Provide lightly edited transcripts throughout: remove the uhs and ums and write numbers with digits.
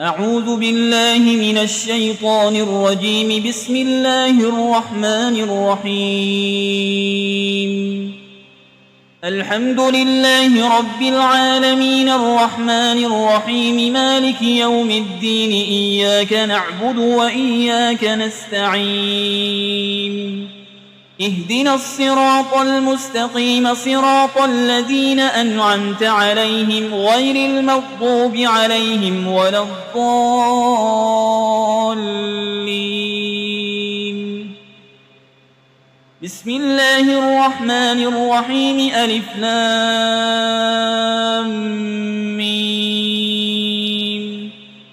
أعوذ بالله من الشيطان الرجيم. بسم الله الرحمن الرحيم. الحمد لله رب العالمين الرحمن الرحيم مالك يوم الدين. إياك نعبد وإياك نستعين. اهدنا الصراط المستقيم صراط الذين أنعمت عليهم غير المغضوب عليهم ولا الضالين. بسم الله الرحمن الرحيم. ألف لام ميم.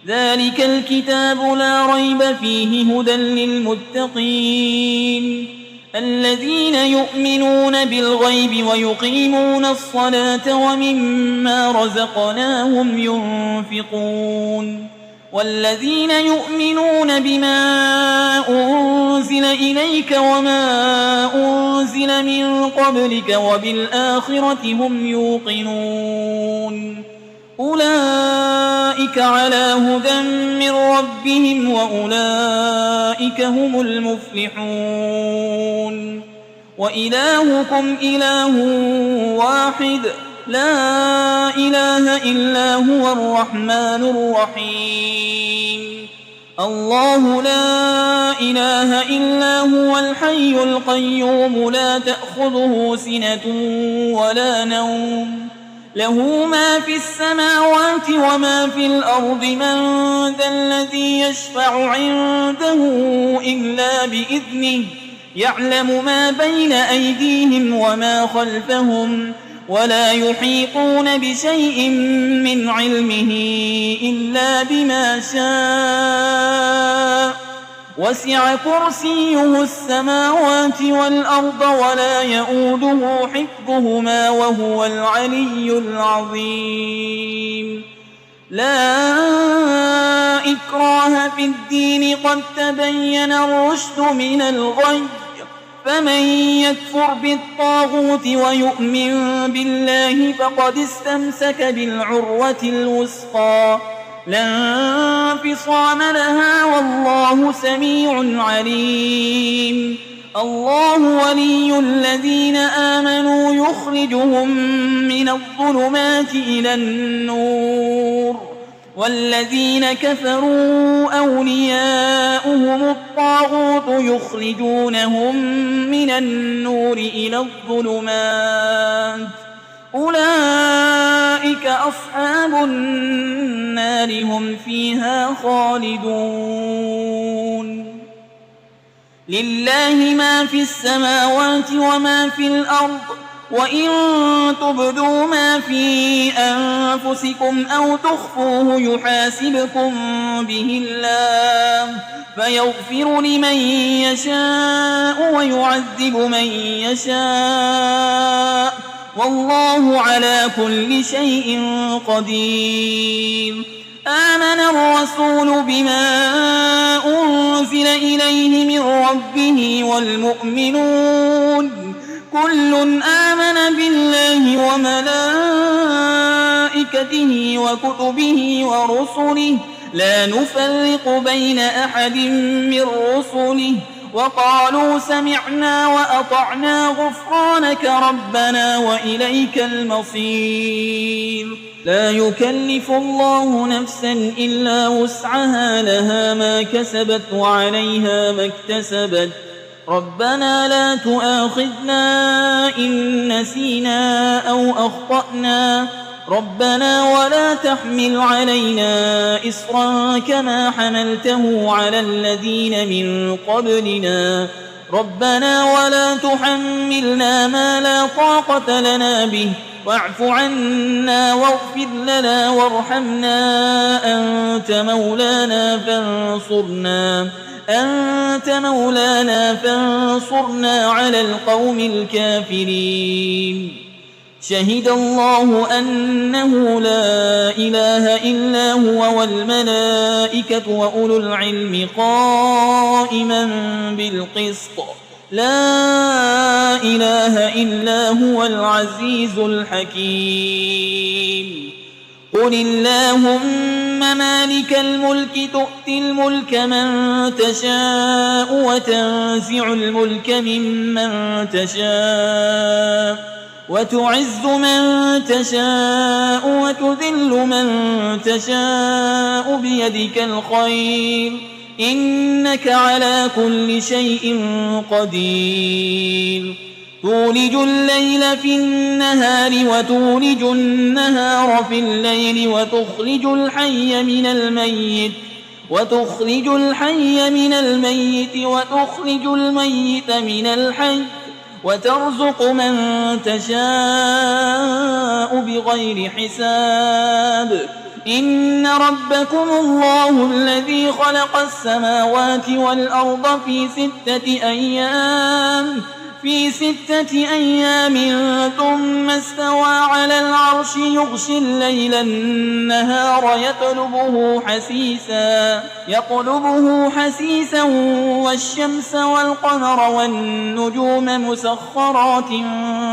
ذلك الكتاب لا ريب فيه هدى للمتقين الذين يؤمنون بالغيب ويقيمون الصلاة ومما رزقناهم ينفقون والذين يؤمنون بما أنزل إليك وما أنزل من قبلك وبالآخرة هم يوقنون أولئك على هدى من ربهم وأولئك هم المفلحون. وإلهكم إله واحد لا إله إلا هو الرحمن الرحيم. الله لا إله إلا هو الحي القيوم لا تأخذه سنة ولا نوم له ما في السماوات وما في الأرض. من ذا الذي يشفع عنده إلا بإذنه يعلم ما بين أيديهم وما خلفهم ولا يحيطون بشيء من علمه إلا بما شاء. وسع كرسيه السماوات والأرض ولا يؤوده حفظهما وهو العلي العظيم. لا إكراه في الدين قد تبين الرشد من الغي. فمن يكفر بالطاغوت ويؤمن بالله فقد استمسك بالعروة الوثقى لا انفصام لها والله سميع عليم. الله ولي الذين آمنوا يخرجهم من الظلمات إلى النور والذين كفروا أولياؤهم الطاغوت يخرجونهم من النور إلى الظلمات. أولئك أصحاب النار هم فيها خالدون. لله ما في السماوات وما في الأرض وإن تبدوا ما في أنفسكم أو تخفوه يحاسبكم به الله فيغفر لمن يشاء ويعذب من يشاء والله على كل شيء قدير. آمن الرسول بما أنزل إليه من ربه والمؤمنون كل آمن بالله وملائكته وكتبه ورسله لا نفرق بين أحد من رسله وقالوا سمعنا وأطعنا غفرانك ربنا وإليك المصير. لا يكلف الله نفسا إلا وسعها لها ما كسبت وعليها ما اكتسبت. ربنا لا تؤاخذنا إن نسينا أو أخطأنا ربنا ولا تحمل علينا إصرا كما حملته على الذين من قبلنا ربنا ولا تحملنا ما لا طاقة لنا به واعف عنا واغفر لنا وارحمنا أنت مولانا فانصرنا على القوم الكافرين. شهد الله أنه لا إله إلا هو والملائكة وأولو العلم قائما بالقسط لا إله إلا هو العزيز الحكيم. قل اللهم مالك الملك تؤتي الملك من تشاء وتنزع الملك ممن تشاء وتعز من تشاء وتذل من تشاء بيدك الخير إنك على كل شيء قدير تولج الليل في النهار وتولج النهار في الليل وتخرج الحي من الميت وتخرج الميت من الحي وترزق من تشاء بغير حساب إن ربكم الله الذي خلق السماوات والأرض في 6 أيام ثم استوى على العرش يغشي الليل النهار يطلبه حسيسا والشمس والقمر والنجوم مسخرات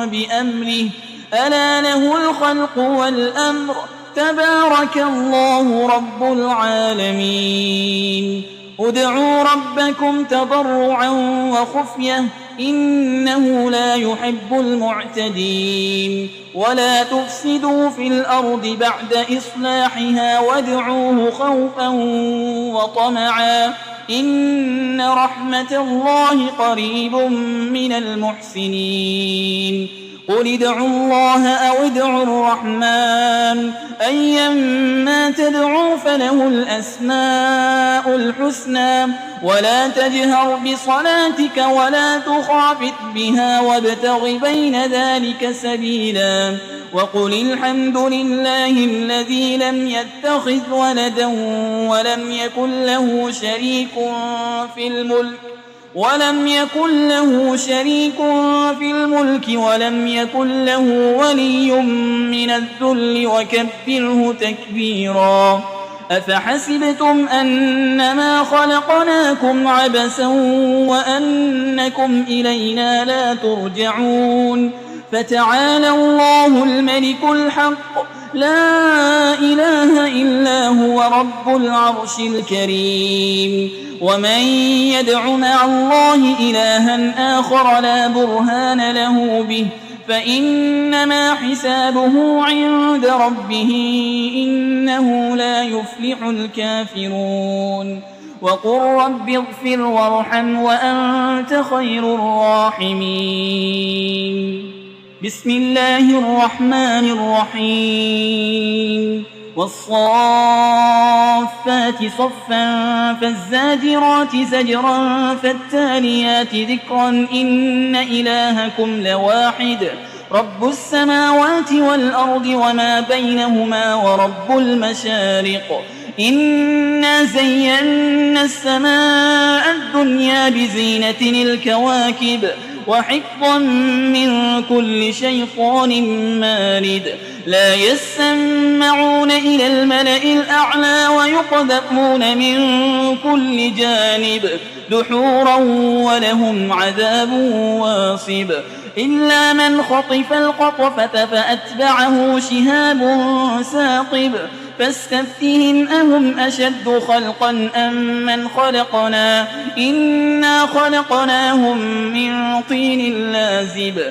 بأمره ألا له الخلق والأمر تبارك الله رب العالمين ادعوا ربكم تضرعا وخفية إنه لا يحب المعتدين ولا تفسدوا في الأرض بعد إصلاحها وادعوه خوفا وطمعا إن رحمة الله قريب من المحسنين قل ادعوا الله أو ادعوا الرحمن أيما تدعوا فله الأسماء الحسنى ولا تجهر بصلاتك ولا تخافت بها وابتغ بين ذلك سبيلا وقل الحمد لله الذي لم يتخذ ولدا ولم يكن له شريك في الملك ولم يكن له ولي من الذل وكبره تكبيرا أفحسبتم أنما خلقناكم عبثا وأنكم إلينا لا ترجعون فتعالى الله الملك الحق لا إله إلا هو رب العرش الكريم ومن يدع مع الله إلها آخر لا برهان له به فإنما حسابه عند ربه إنه لا يفلح الكافرون وقل رب اغفر وارحم وأنت خير الراحمين بسم الله الرحمن الرحيم والصافات صفا فالزاجرات زجرا فالتاليات ذكرا إن إلهكم لواحد رب السماوات والأرض وما بينهما ورب المشارق إنا زينا السماء الدنيا بزينة الكواكب وحفظا من كل شيطان مارد لا يسمعون إلى الملأ الأعلى ويقذفون من كل جانب دحورا ولهم عذاب واصب إلا من خطف الخطفة فأتبعه شهاب ثاقب فاستفتهم أهم أشد خلقا أم من خلقنا إنا خلقناهم من طين لازب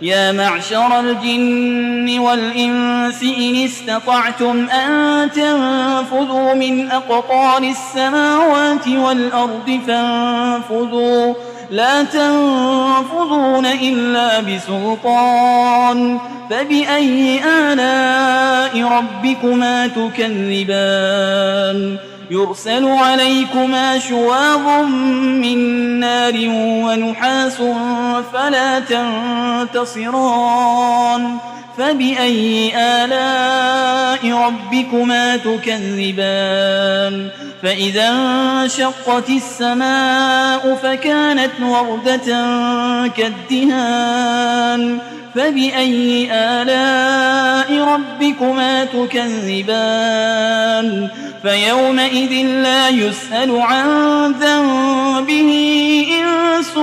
يا معشر الجن والإنس إن استطعتم أن تنفذوا من أقطار السماوات والأرض فانفذوا لا تنفذون إلا بسلطان فبأي آلاء ربكما تكذبان يرسل عليكما شواظ من نار ونحاس فلا تنتصران فبأي آلاء ربكما تكذبان فإذا انشقت السماء فكانت وردة كالدهان فبأي آلاء ربكما تكذبان فيومئذ لا يسأل عن ذنبه إنس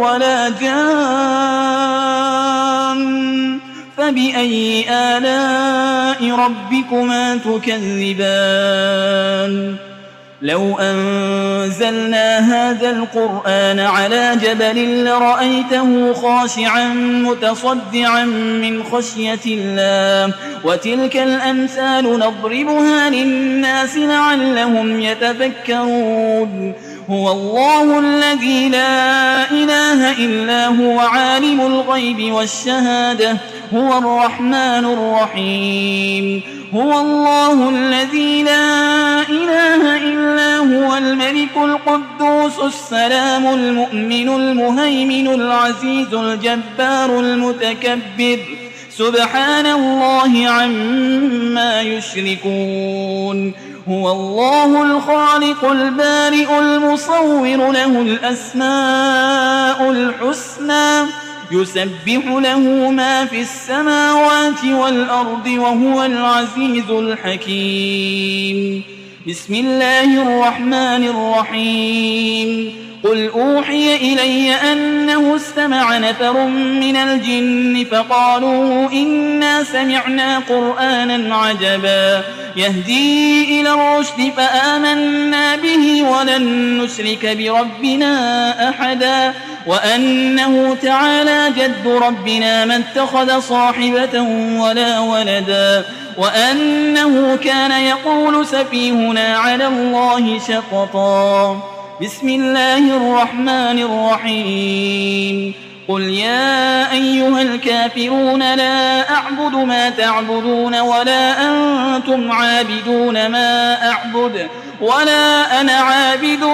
ولا جان فبأي آلاء ربكما تكذبان لو أنزلنا هذا القرآن على جبل لرأيته خاشعا متصدعا من خشية الله وتلك الأمثال نضربها للناس لعلهم يتفكرون هو الله الذي لا إله إلا هو عالم الغيب والشهادة هو الرحمن الرحيم هو الله الذي لا إله إلا هو الملك القدوس السلام المؤمن المهيمن العزيز الجبار المتكبر سبحان الله عما يشركون هو الله الخالق البارئ المصور له الأسماء الحسنى يسبح له ما في السماوات والأرض وهو العزيز الحكيم بسم الله الرحمن الرحيم قل أوحي إلي أنه استمع نفر من الجن فقالوا إنا سمعنا قرآنا عجبا يهدي إلى الرشد فآمنا به ولن نشرك بربنا أحدا وأنه تعالى جد ربنا ما اتخذ صاحبة ولا ولدا وأنه كان يقول سفيهنا على الله شططا بسم الله الرحمن الرحيم قل يا أيها الكافرون لا أعبد ما تعبدون ولا أنتم عابدون ما أعبد ولا أنا عابد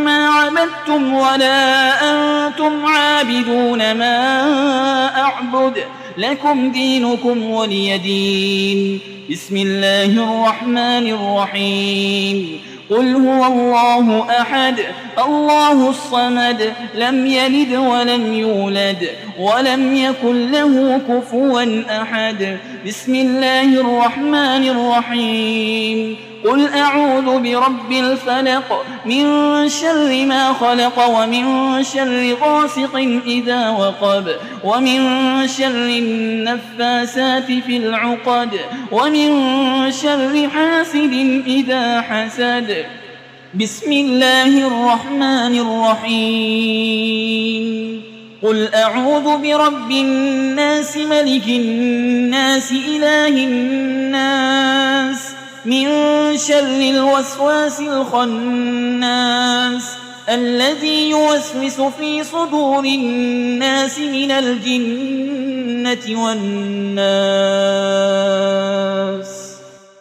ما عبدتم ولا أنتم عابدون ما أعبد لكم دينكم ولي دين بسم الله الرحمن الرحيم قل هو الله أحد الله الصمد لم يلد ولم يولد ولم يكن له كفوا أحد بسم الله الرحمن الرحيم قل أعوذ برب الفلق من شر ما خلق ومن شر غاسق إذا وقب ومن شر النفاسات في العقد ومن شر حاسد إذا حسد بسم الله الرحمن الرحيم قل أعوذ برب الناس ملك الناس إله الناس من شر الوسواس الخناس الذي يوسوس في صدور الناس من الجنة والناس